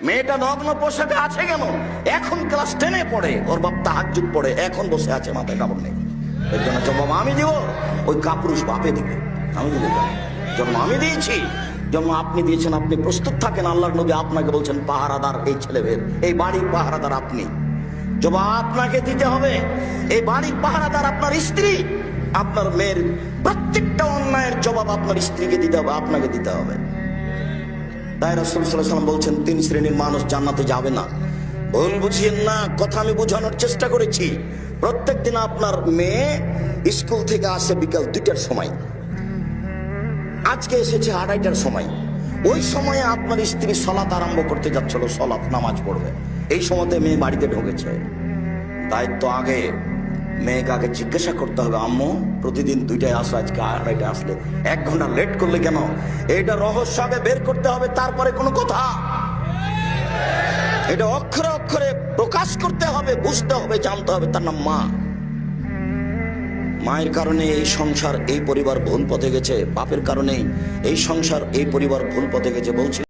মেয়েটা নগ্ন পোশাকে আছে কেন? এখন ক্লাস 10-এ পড়ে, ওর বাপ তাহাজ্জুদ পড়ে, এখন বসে আছে, মাথায় কাপড় নেই। এর জন্য জবাব আমি দিব, ওই কাপুরুষ বাপে দিবে। আমি দিব কেন? জন্ম আমি দিয়েছি, জন্ম আপনি দিয়েছেন, আপনি প্রস্তুত থাকেন। আল্লাহর নবী আপনাকে বলছেন পাহারাদার এই ছেলেদের, এই বাড়ির পাহারাদার আপনি, জবাব আপনাকে দিতে হবে। এই বাড়ির পাহারাদার আপনার স্ত্রী, আপনার মেয়ের প্রত্যেকটা অন্যায়ের জবাব আপনার স্ত্রীকে দিতে হবে, আপনাকে দিতে হবে। তাই রাসূল সাল্লাল্লাহু আলাইহি ওয়াসাল্লাম বলছেন 3 শ্রেণীর মানুষ জান্নাতে যাবে না। ভুল বুঝিয়েন না, কথা আমি বোঝানোর চেষ্টা করেছি। প্রত্যেক দিন আপনার মেয়ে স্কুল থেকে আসে বিকাল 2টার সময়, আজকে এসেছে 2:30টার সময়। ওই সময়ে আপনার স্ত্রী সালাত আরম্ভ করতে যাচ্ছিল, সালাত নামাজ পড়বে, এই সময়তে মেয়ে বাড়িতে ঢুকেছে। দায়িত্ব আগে মেয়েকে আগে জিজ্ঞাসা করতে হবে, আম্মু প্রতিদিন 2টায় আসো, আজকে 2:30টায় আসলে 1 ঘন্টা লেট করলে কেন? এটা রহস্য আগে বের করতে হবে, তারপরে কোনো কথা। এটা অক্ষরে অক্ষরে প্রকাশ করতে হবে, বুঝতে হবে, জানতে হবে। তার নাম মা। মায়ের কারণে এই সংসার, এই পরিবার ভুল পথে গেছে, বাপের কারণে এই সংসার, এই পরিবার ভুল পথে গেছে। বলছি